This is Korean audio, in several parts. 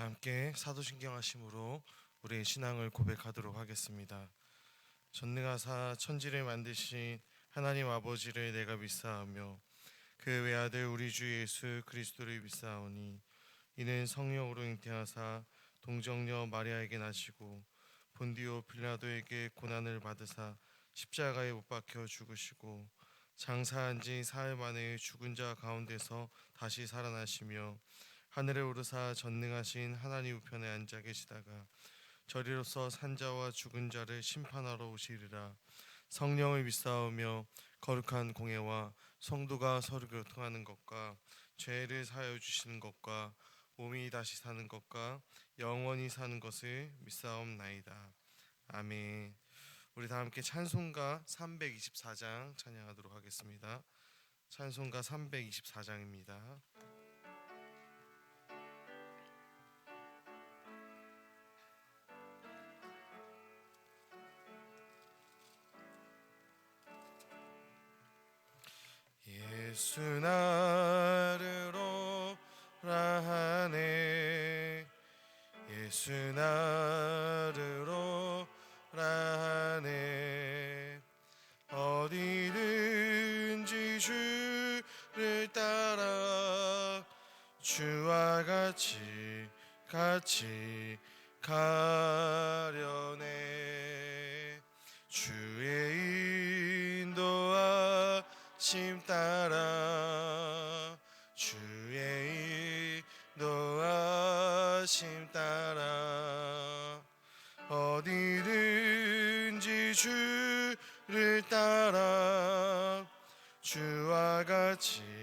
다 함께 사도신경 하심으로 우리의 신앙을 고백하도록 하겠습니다. 전능하사 천지를 만드신 하나님 아버지를 내가 믿사오며 그 외아들 우리 주 예수 그리스도를 믿사오니 이는 성령으로 잉태하사 동정녀 마리아에게 나시고 본디오 빌라도에게 고난을 받으사 십자가에 못 박혀 죽으시고 장사한 지 사흘 만에 죽은 자 가운데서 다시 살아나시며 하늘에 오르사 전능하신 하나님 우편에 앉아 계시다가 저리로서 산자와 죽은 자를 심판하러 오시리라. 성령을 믿사오며 거룩한 공예와 성도가 서로 교통하는 것과 죄를 사하여 주시는 것과 몸이 다시 사는 것과 영원히 사는 것을 믿사옵나이다. 아멘. 우리 다 함께 찬송가 324장 찬양하도록 하겠습니다. 찬송가 324장입니다. 예수 나를 오라 하네 예수 나를 오라 하네 어디든지 주를 따라 주와 같이 가려네 주의 인도하심 따라 주의 인도하심 따라 어디든지 주를 따라 주와 같이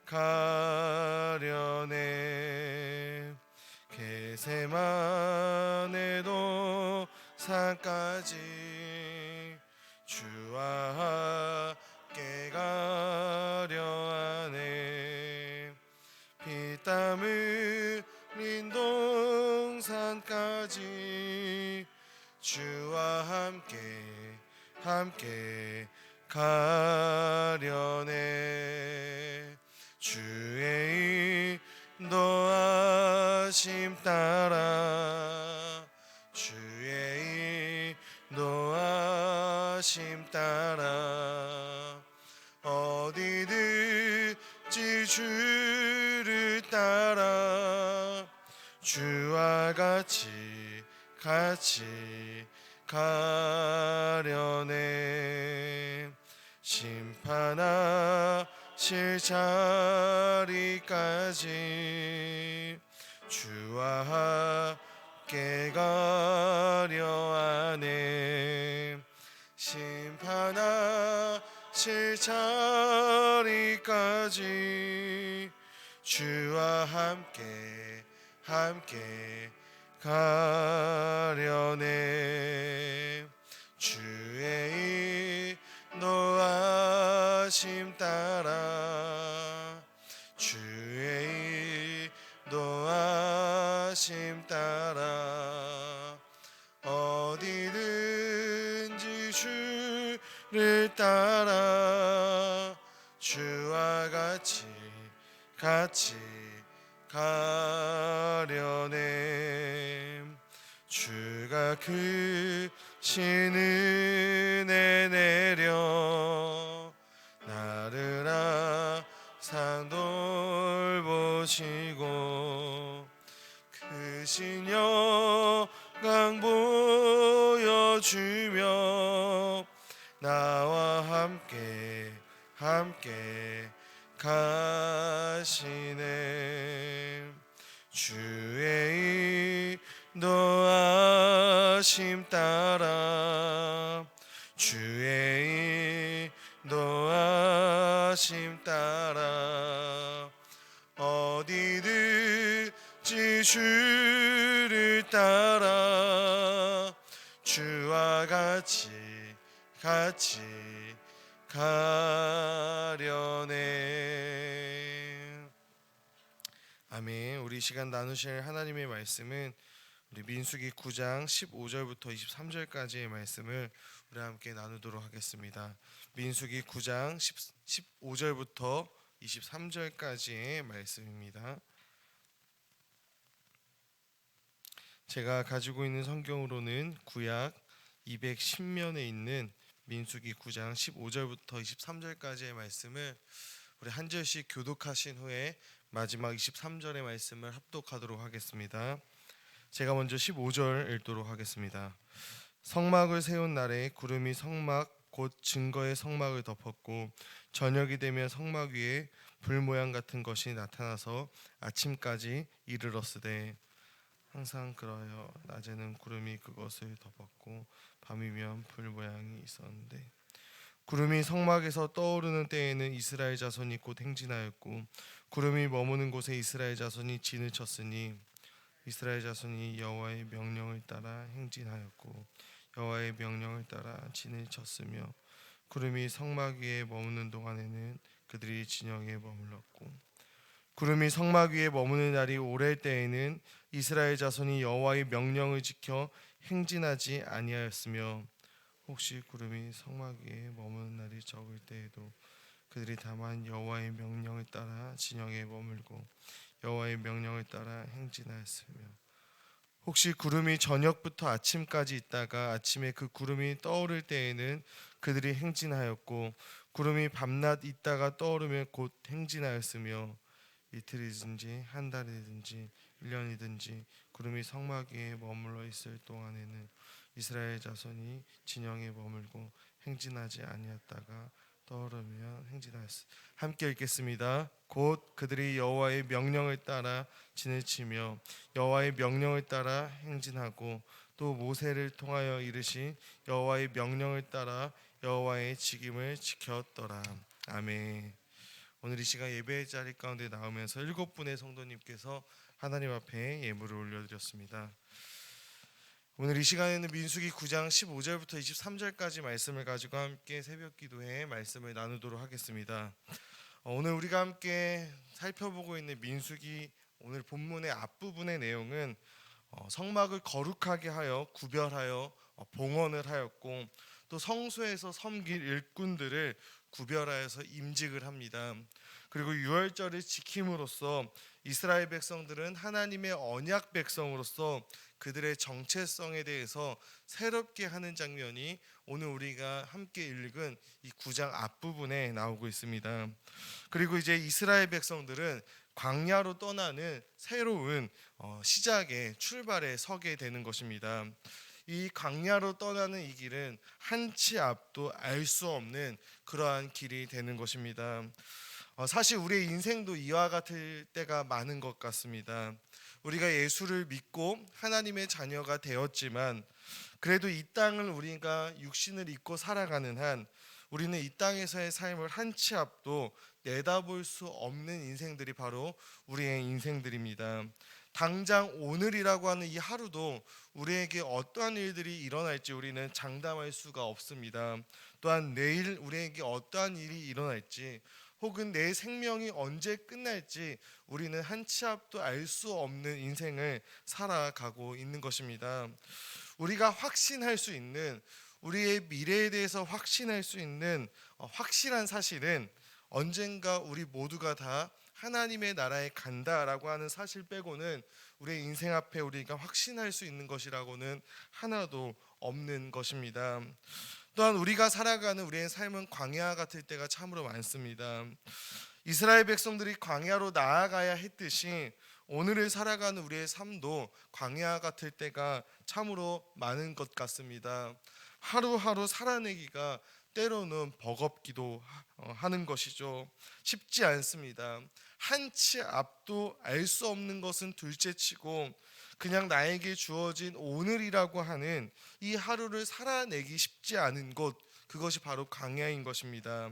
가려네 겟세마네도 산까지 주와 함께 가려 하네 피땀 흘린 동산까지 주와 함께 가려네 주의 인도하심 따라 주의 인도하심 따라 어디든지 주를 따라 주와 같이 가려네 심판하실 자리까지 주와 함께 가려 하네 심판하실 자리까지 주와 함께 가려네 주의 인도하심 따라 주의 인도하심 따라 어디든지 주를 따라 주와 같이 가려네 주가 크신 은혜 내려 나를 항상 돌보시고 크신 영광 보여주며 나와 함께 가시네 주의 인도하심 따라 주의 인도하심 따라 어디든지 주를 따라 주와 같이 가려네. 아멘. 우리 시간 나누실 하나님의 말씀은 우리 민수기 9장 15절부터 23절까지의 말씀을 우리 함께 나누도록 하겠습니다. 민수기 9장 15절부터 23절까지의 말씀입니다. 제가 가지고 있는 성경으로는 구약 210면에 있는 민수기 9장 15절부터 23절까지의 말씀을 우리 한 절씩 교독하신 후에 마지막 23절의 말씀을 합독하도록 하겠습니다. 제가 먼저 15절 읽도록 하겠습니다. 성막을 세운 날에 구름이 성막 곧 증거의 성막을 덮었고 저녁이 되면 성막 위에 불 모양 같은 것이 나타나서 아침까지 이르렀으되 항상 그러하여 낮에는 구름이 그것을 덮었고 밤이면 불 모양이 있었는데 구름이 성막에서 떠오르는 때에는 이스라엘 자손이 곧 행진하였고 구름이 머무는 곳에 이스라엘 자손이 진을 쳤으니 이스라엘 자손이 여호와의 명령을 따라 행진하였고 여호와의 명령을 따라 진을 쳤으며 구름이 성막 위에 머무는 동안에는 그들이 진영에 머물렀고 구름이 성막 위에 머무는 날이 오랠 때에는 이스라엘 자손이 여호와의 명령을 지켜 행진하지 아니하였으며 혹시 구름이 성막 위에 머무는 날이 적을 때에도 그들이 다만 여호와의 명령을 따라 진영에 머물고 여호와의 명령을 따라 행진하였으며 혹시 구름이 저녁부터 아침까지 있다가 아침에 그 구름이 떠오를 때에는 그들이 행진하였고 구름이 밤낮 있다가 떠오르면 곧 행진하였으며 이틀이든지 한 달이든지 1년이든지 구름이 성막 위에 머물러 있을 동안에는 이스라엘 자손이 진영에 머물고 행진하지 아니었다가 떠오르면 행진하였으. 함께 읽겠습니다. 곧 그들이 여호와의 명령을 따라 진을 치며 여호와의 명령을 따라 행진하고 또 모세를 통하여 이르신 여호와의 명령을 따라 여호와의 직임을 지켰더라. 아멘. 오늘 이 시간 예배의 자리 가운데 나오면서 7분의 성도님께서 하나님 앞에 예물을 올려드렸습니다. 오늘 이 시간에는 민수기 9장 15절부터 23절까지 말씀을 가지고 함께 새벽 기도회 말씀을 나누도록 하겠습니다. 오늘 우리가 함께 살펴보고 있는 민수기 오늘 본문의 앞부분의 내용은 성막을 거룩하게 하여 구별하여 봉헌을 하였고 또 성소에서 섬길 일꾼들을 구별하여서 임직을 합니다. 그리고 유월절을 지킴으로써 이스라엘 백성들은 하나님의 언약 백성으로서 그들의 정체성에 대해서 새롭게 하는 장면이 오늘 우리가 함께 읽은 이 9장 앞부분에 나오고 있습니다. 그리고 이제 이스라엘 백성들은 광야로 떠나는 새로운 시작의 출발에 서게 되는 것입니다. 이 광야로 떠나는 이 길은 한치 앞도 알 수 없는 그러한 길이 되는 것입니다. 사실 우리의 인생도 이와 같을 때가 많은 것 같습니다. 우리가 예수를 믿고 하나님의 자녀가 되었지만 그래도 이 땅을 우리가 육신을 입고 살아가는 한 우리는 이 땅에서의 삶을 한치 앞도 내다볼 수 없는 인생들이 바로 우리의 인생들입니다. 당장 오늘이라고 하는 이 하루도 우리에게 어떠한 일들이 일어날지 우리는 장담할 수가 없습니다. 또한 내일 우리에게 어떠한 일이 일어날지 혹은 내 생명이 언제 끝날지 우리는 한치 앞도 알 수 없는 인생을 살아가고 있는 것입니다. 우리가 확신할 수 있는 우리의 미래에 대해서 확신할 수 있는 확실한 사실은 언젠가 우리 모두가 다 하나님의 나라에 간다라고 하는 사실 빼고는 우리의 인생 앞에 우리가 확신할 수 있는 것이라고는 하나도 없는 것입니다. 또한 우리가 살아가는 우리의 삶은 광야 같을 때가 참으로 많습니다. 이스라엘 백성들이 광야로 나아가야 했듯이 오늘을 살아가는 우리의 삶도 광야 같을 때가 참으로 많은 것 같습니다. 하루하루 살아내기가 때로는 버겁기도 하는 것이죠. 쉽지 않습니다. 한치 앞도 알 수 없는 것은 둘째치고 그냥 나에게 주어진 오늘이라고 하는 이 하루를 살아내기 쉽지 않은 곳, 그것이 바로 광야인 것입니다.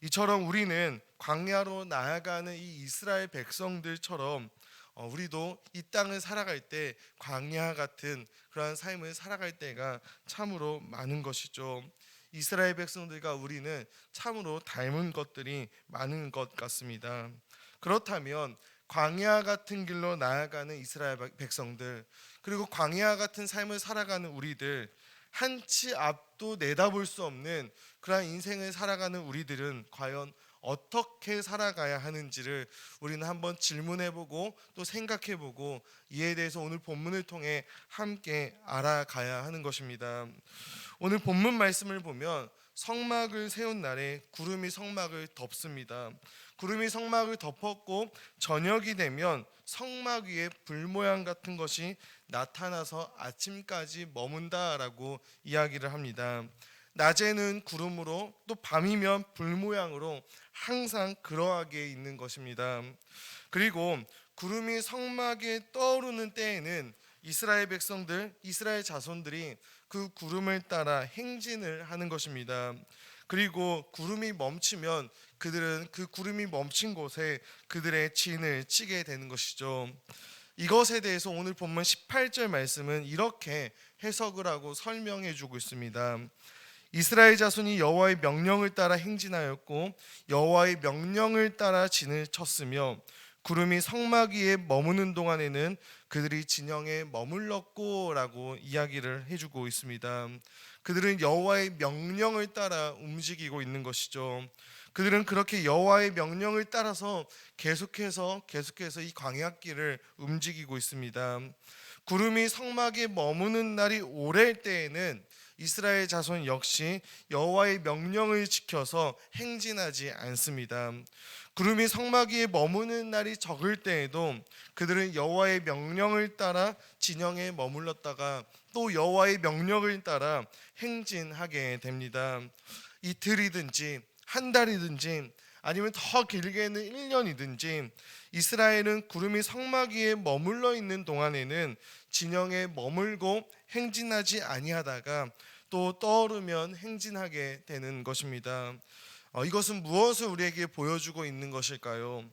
이처럼 우리는 광야로 나아가는 이 이스라엘 백성들처럼 우리도 이 땅을 살아갈 때 광야 같은 그러한 삶을 살아갈 때가 참으로 많은 것이죠. 이스라엘 백성들과 우리는 참으로 닮은 것들이 많은 것 같습니다. 그렇다면 광야 같은 길로 나아가는 이스라엘 백성들 그리고 광야 같은 삶을 살아가는 우리들 한치 앞도 내다볼 수 없는 그러한 인생을 살아가는 우리들은 과연 어떻게 살아가야 하는지를 우리는 한번 질문해보고 또 생각해보고 이에 대해서 오늘 본문을 통해 함께 알아가야 하는 것입니다. 오늘 본문 말씀을 보면 성막을 세운 날에 구름이 성막을 덮습니다. 구름이 성막을 덮었고 저녁이 되면 성막 위에 불 모양 같은 것이 나타나서 아침까지 머문다라고 이야기를 합니다. 낮에는 구름으로 또 밤이면 불 모양으로 항상 그러하게 있는 것입니다. 그리고 구름이 성막에 떠오르는 때에는 이스라엘 백성들, 이스라엘 자손들이 그 구름을 따라 행진을 하는 것입니다. 그리고 구름이 멈추면 그들은 그 구름이 멈춘 곳에 그들의 진을 치게 되는 것이죠. 이것에 대해서 오늘 본문 18절 말씀은 이렇게 해석을 하고 설명해 주고 있습니다. 이스라엘 자손이 여호와의 명령을 따라 행진하였고 여호와의 명령을 따라 진을 쳤으며 구름이 성막 위에 머무는 동안에는 그들이 진영에 머물렀고라고 이야기를 해주고 있습니다. 그들은 여호와의 명령을 따라 움직이고 있는 것이죠. 그들은 그렇게 여호와의 명령을 따라서 계속해서 이 광야길을 움직이고 있습니다. 구름이 성막에 머무는 날이 오래일 때에는 이스라엘 자손 역시 여호와의 명령을 지켜서 행진하지 않습니다. 구름이 성막 위에 머무는 날이 적을 때에도 그들은 여호와의 명령을 따라 진영에 머물렀다가 또 여호와의 명령을 따라 행진하게 됩니다. 이틀이든지 한 달이든지 아니면 더 길게는 1년이든지 이스라엘은 구름이 성막 위에 머물러 있는 동안에는 진영에 머물고 행진하지 아니하다가 또 떠오르면 행진하게 되는 것입니다. 이것은 무엇을 우리에게 보여주고 있는 것일까요?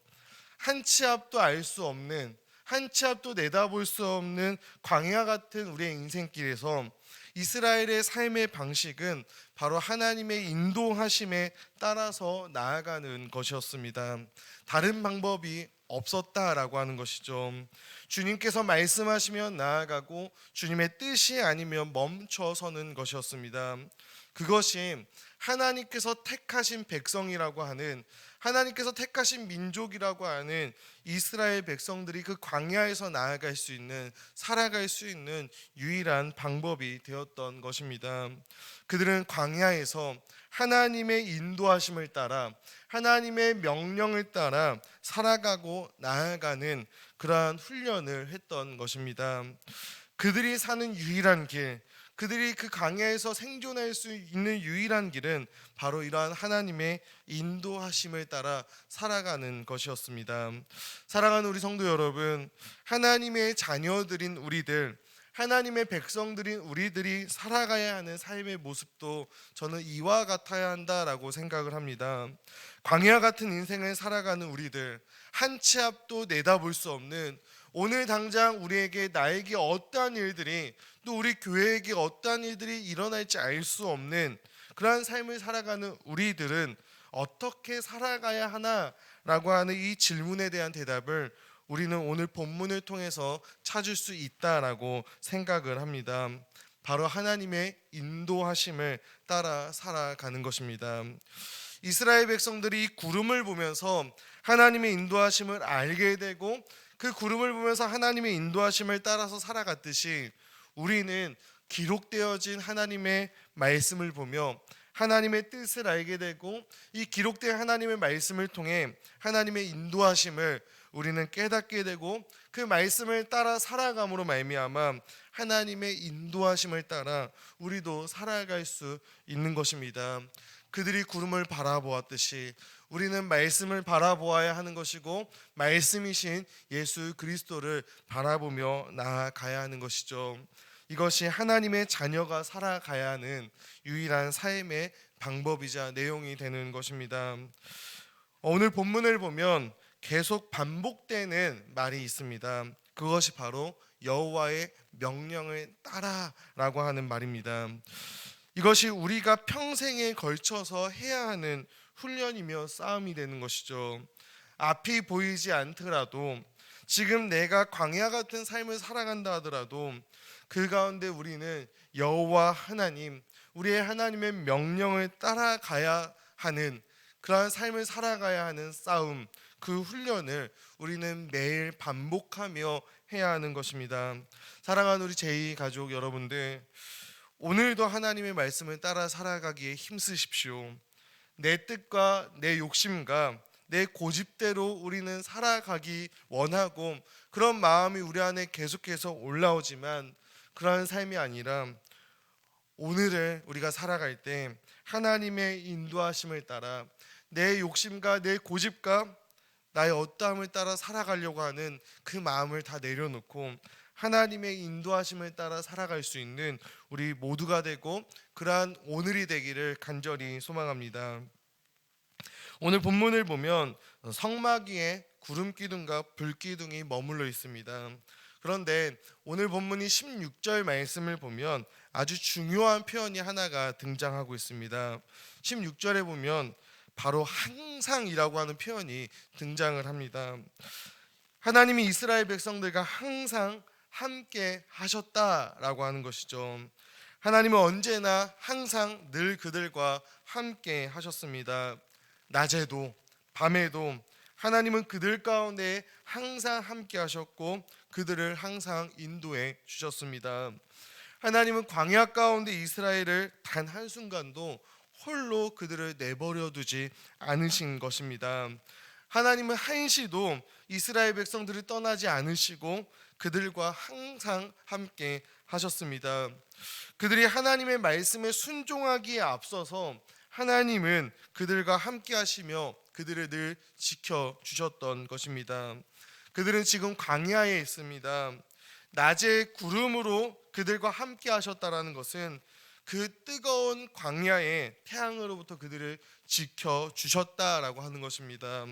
한 치 앞도 알 수 없는, 한 치 앞도 내다볼 수 없는 광야 같은 우리의 인생길에서 이스라엘의 삶의 방식은 바로 하나님의 인도하심에 따라서 나아가는 것이었습니다. 다른 방법이 없었다라고 하는 것이죠. 주님께서 말씀하시면 나아가고 주님의 뜻이 아니면 멈춰서는 것이었습니다. 그것이 하나님께서 택하신 백성이라고 하는, 하나님께서 택하신 민족이라고 하는 이스라엘 백성들이 그 광야에서 나아갈 수 있는, 살아갈 수 있는 유일한 방법이 되었던 것입니다. 그들은 광야에서 하나님의 인도하심을 따라, 하나님의 명령을 따라 살아가고 나아가는 그러한 훈련을 했던 것입니다. 그들이 사는 유일한 길, 그들이 그 광야에서 생존할 수 있는 유일한 길은 바로 이러한 하나님의 인도하심을 따라 살아가는 것이었습니다. 사랑하는 우리 성도 여러분, 하나님의 자녀들인 우리들, 하나님의 백성들인 우리들이 살아가야 하는 삶의 모습도 저는 이와 같아야 한다라고 생각을 합니다. 광야 같은 인생을 살아가는 우리들, 한 치 앞도 내다볼 수 없는, 오늘 당장 우리에게, 나에게 어떠한 일들이, 또 우리 교회에게 어떠한 일들이 일어날지 알 수 없는 그러한 삶을 살아가는 우리들은 어떻게 살아가야 하나라고 하는 이 질문에 대한 대답을 우리는 오늘 본문을 통해서 찾을 수 있다라고 생각을 합니다. 바로 하나님의 인도하심을 따라 살아가는 것입니다. 이스라엘 백성들이 이 구름을 보면서 하나님의 인도하심을 알게 되고 그 구름을 보면서 하나님의 인도하심을 따라서 살아갔듯이 우리는 기록되어진 하나님의 말씀을 보며 하나님의 뜻을 알게 되고 이 기록된 하나님의 말씀을 통해 하나님의 인도하심을 우리는 깨닫게 되고 그 말씀을 따라 살아감으로 말미암아 하나님의 인도하심을 따라 우리도 살아갈 수 있는 것입니다. 그들이 구름을 바라보았듯이 우리는 말씀을 바라보아야 하는 것이고 말씀이신 예수 그리스도를 바라보며 나아가야 하는 것이죠. 이것이 하나님의 자녀가 살아가야 하는 유일한 삶의 방법이자 내용이 되는 것입니다. 오늘 본문을 보면 계속 반복되는 말이 있습니다. 그것이 바로 여호와의 명령을 따라라고 하는 말입니다. 이것이 우리가 평생에 걸쳐서 해야 하는 훈련이며 싸움이 되는 것이죠. 앞이 보이지 않더라도, 지금 내가 광야 같은 삶을 살아간다 하더라도 그 가운데 우리는 여호와 하나님, 우리의 하나님의 명령을 따라가야 하는 그러한 삶을 살아가야 하는 싸움, 그 훈련을 우리는 매일 반복하며 해야 하는 것입니다. 사랑하는 우리 제이 가족 여러분들, 오늘도 하나님의 말씀을 따라 살아가기에 힘쓰십시오. 내 뜻과 내 욕심과 내 고집대로 우리는 살아가기 원하고 그런 마음이 우리 안에 계속해서 올라오지만 그러한 삶이 아니라 오늘을 우리가 살아갈 때 하나님의 인도하심을 따라 내 욕심과 내 고집과 나의 어떠함을 따라 살아가려고 하는 그 마음을 다 내려놓고 하나님의 인도하심을 따라 살아갈 수 있는 우리 모두가 되고 그러한 오늘이 되기를 간절히 소망합니다. 오늘 본문을 보면 성막 위에 구름 기둥과 불 기둥이 머물러 있습니다. 그런데 오늘 본문이 16절 말씀을 보면 아주 중요한 표현이 하나가 등장하고 있습니다. 16절에 보면 바로 항상이라고 하는 표현이 등장을 합니다. 하나님이 이스라엘 백성들과 항상 함께 하셨다라고 하는 것이죠. 하나님은 언제나 항상 늘 그들과 함께 하셨습니다. 낮에도 밤에도 하나님은 그들 가운데 항상 함께 하셨고 그들을 항상 인도해 주셨습니다. 하나님은 광야 가운데 이스라엘을 단 한순간도 홀로 그들을 내버려 두지 않으신 것입니다. 하나님은 한시도 이스라엘 백성들을 떠나지 않으시고 그들과 항상 함께 하셨습니다. 그들이 하나님의 말씀에 순종하기에 앞서서 하나님은 그들과 함께 하시며 그들을 늘 지켜주셨던 것입니다. 그들은 지금 광야에 있습니다. 낮에 구름으로 그들과 함께 하셨다라는 것은 그 뜨거운 광야에 태양으로부터 그들을 지켜주셨다라고 하는 것입니다.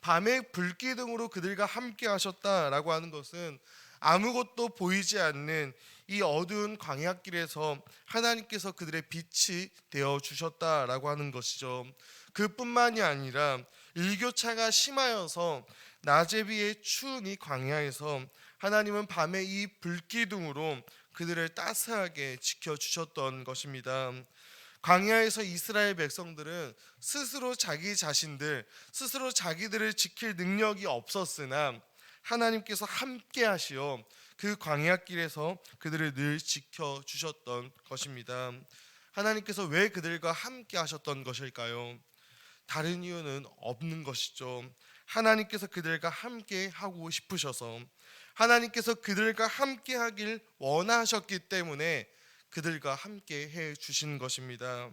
밤에 불기둥으로 그들과 함께 하셨다라고 하는 것은 아무것도 보이지 않는 이 어두운 광야길에서 하나님께서 그들의 빛이 되어 주셨다라고 하는 것이죠. 그뿐만이 아니라 일교차가 심하여서 낮에 비해 추운 이 광야에서 하나님은 밤에 이 불기둥으로 그들을 따스하게 지켜주셨던 것입니다. 광야에서 이스라엘 백성들은 스스로 자기 자신들, 스스로 자기들을 지킬 능력이 없었으나 하나님께서 함께 하시어 그 광야길에서 그들을 늘 지켜주셨던 것입니다. 하나님께서 왜 그들과 함께 하셨던 것일까요? 다른 이유는 없는 것이죠. 하나님께서 그들과 함께 하고 싶으셔서 하나님께서 그들과 함께 하길 원하셨기 때문에 그들과 함께 해 주신 것입니다.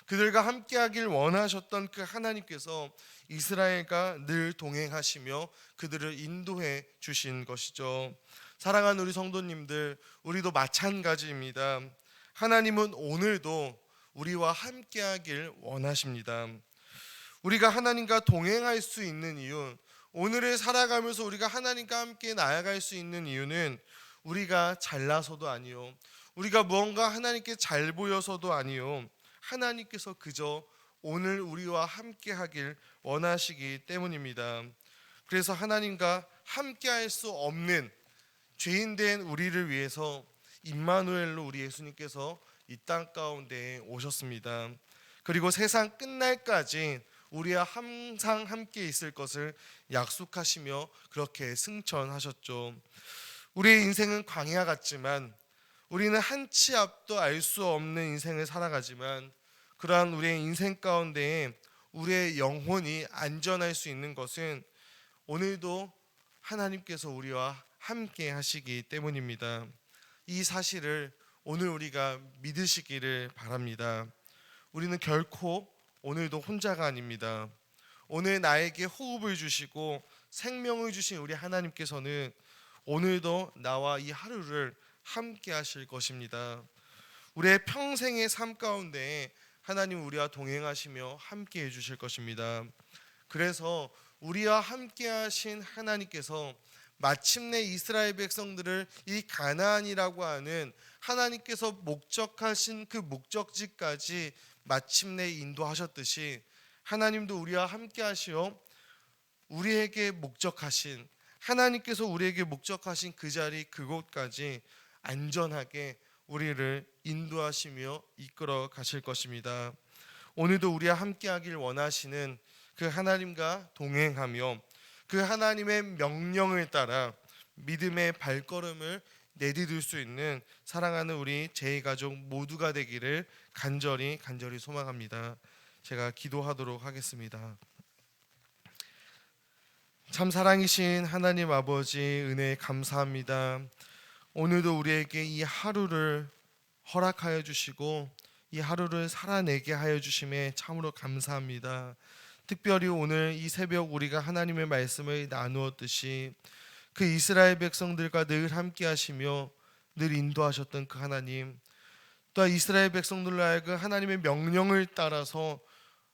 그들과 함께 하길 원하셨던 그 하나님께서 이스라엘과 늘 동행하시며 그들을 인도해 주신 것이죠. 사랑하는 우리 성도님들, 우리도 마찬가지입니다. 하나님은 오늘도 우리와 함께 하길 원하십니다. 우리가 하나님과 동행할 수 있는 이유, 오늘을 살아가면서 우리가 하나님과 함께 나아갈 수 있는 이유는 우리가 잘나서도 아니요, 우리가 무언가 하나님께 잘 보여서도 아니요, 하나님께서 그저 오늘 우리와 함께 하길 원하시기 때문입니다. 그래서 하나님과 함께 할 수 없는 죄인된 우리를 위해서 임마누엘로 우리 예수님께서 이 땅 가운데 오셨습니다. 그리고 세상 끝날까지 우리와 항상 함께 있을 것을 약속하시며 그렇게 승천하셨죠. 우리의 인생은 광야 같지만 우리는 한 치 앞도 알 수 없는 인생을 살아가지만 그러한 우리의 인생 가운데에 우리의 영혼이 안전할 수 있는 것은 오늘도 하나님께서 우리와 함께 하시기 때문입니다. 이 사실을 오늘 우리가 믿으시기를 바랍니다. 우리는 결코 오늘도 혼자가 아닙니다. 오늘 나에게 호흡을 주시고 생명을 주신 우리 하나님께서는 오늘도 나와 이 하루를 함께 하실 것입니다. 우리의 평생의 삶 가운데 하나님 우리와 동행하시며 함께 해주실 것입니다. 그래서 우리와 함께 하신 하나님께서 마침내 이스라엘 백성들을 이 가나안이라고 하는 하나님께서 목적하신 그 목적지까지 마침내 인도하셨듯이 하나님도 우리와 함께 하시어 우리에게 목적하신, 하나님께서 우리에게 목적하신 그 자리 그곳까지 안전하게 우리를 인도하시며 이끌어 가실 것입니다. 오늘도 우리와 함께하길 원하시는 그 하나님과 동행하며 그 하나님의 명령을 따라 믿음의 발걸음을 내디딜 수 있는 사랑하는 우리 제2가족 모두가 되기를 간절히 소망합니다. 제가 기도하도록 하겠습니다. 참 사랑이신 하나님 아버지, 은혜 감사합니다. 오늘도 우리에게 이 하루를 허락하여 주시고 이 하루를 살아내게 하여 주심에 참으로 감사합니다. 특별히 오늘 이 새벽 우리가 하나님의 말씀을 나누었듯이 그 이스라엘 백성들과 늘 함께 하시며 늘 인도하셨던 그 하나님, 또한 이스라엘 백성들로 하여금 하나님의 명령을 따라서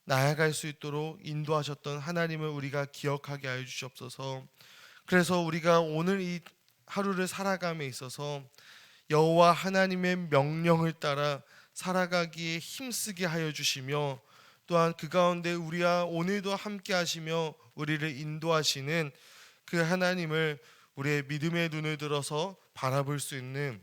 나아갈 수 있도록 인도하셨던 하나님을 우리가 기억하게 하여 주시옵소서. 그래서 우리가 오늘 이 하루를 살아감에 있어서 여호와 하나님의 명령을 따라 살아가기에 힘쓰게 하여 주시며, 또한 그 가운데 우리와 오늘도 함께 하시며 우리를 인도하시는 그 하나님을 우리의 믿음의 눈을 들어서 바라볼 수 있는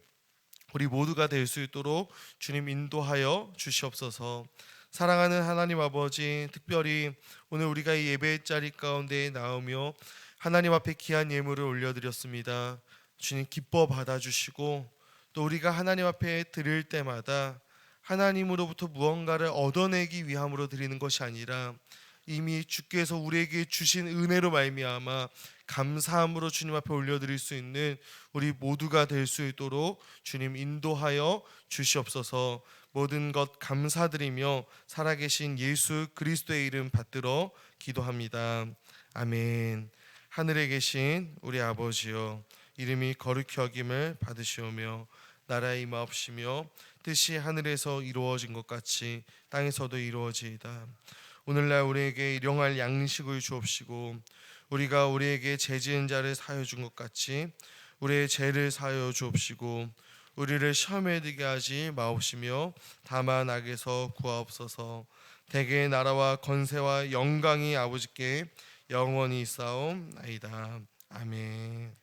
우리 모두가 될 수 있도록 주님 인도하여 주시옵소서. 사랑하는 하나님 아버지, 특별히 오늘 우리가 이 예배의 자리 가운데 나오며 하나님 앞에 귀한 예물을 올려드렸습니다. 주님 기뻐 받아주시고, 또 우리가 하나님 앞에 드릴 때마다 하나님으로부터 무언가를 얻어내기 위함으로 드리는 것이 아니라 이미 주께서 우리에게 주신 은혜로 말미암아 감사함으로 주님 앞에 올려드릴 수 있는 우리 모두가 될 수 있도록 주님 인도하여 주시옵소서. 모든 것 감사드리며 살아계신 예수 그리스도의 이름 받들어 기도합니다. 아멘. 하늘에 계신 우리 아버지여, 이름이 거룩히 여김을 받으시오며 나라의 임하옵시며 뜻이 하늘에서 이루어진 것 같이 땅에서도 이루어지이다. 오늘날 우리에게 일용할 양식을 주옵시고 우리가 우리에게 죄 지은 자를 사하여 준 것 같이 우리의 죄를 사하여 주옵시고 우리를 시험에 들게 하지 마옵시며 다만 악에서 구하옵소서. 대개의 나라와 권세와 영광이 아버지께 영원히 있사옵나이다. 아멘.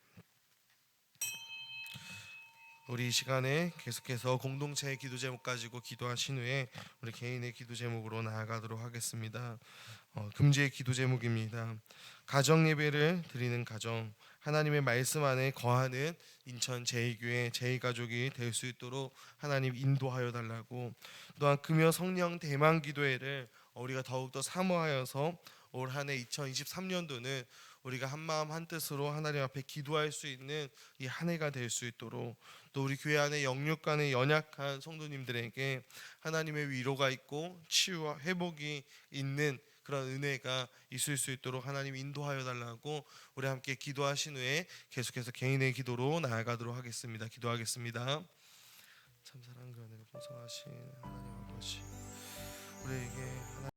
우리 이 시간에 계속해서 공동체의 기도 제목 가지고 기도하신 후에 우리 개인의 기도 제목으로 나아가도록 하겠습니다. 금지의 기도 제목입니다. 가정 예배를 드리는 가정, 하나님의 말씀 안에 거하는 인천 제2교회 제2가족이 될 수 있도록 하나님 인도하여 달라고, 또한 금요 성령 대망 기도회를 우리가 더욱더 사모하여서 올 한 해 2023년도는 우리가 한마음 한뜻으로 하나님 앞에 기도할 수 있는 이 한 해가 될 수 있도록, 또 우리 교회 안에 영육간에 연약한 성도님들에게 하나님의 위로가 있고 치유와 회복이 있는 그런 은혜가 있을 수 있도록 하나님 인도하여 달라고 우리 함께 기도하신 후에 계속해서 개인의 기도로 나아가도록 하겠습니다. 기도하겠습니다. 참 사랑과 은혜를 풍성하신 하나님 아버지, 우리에게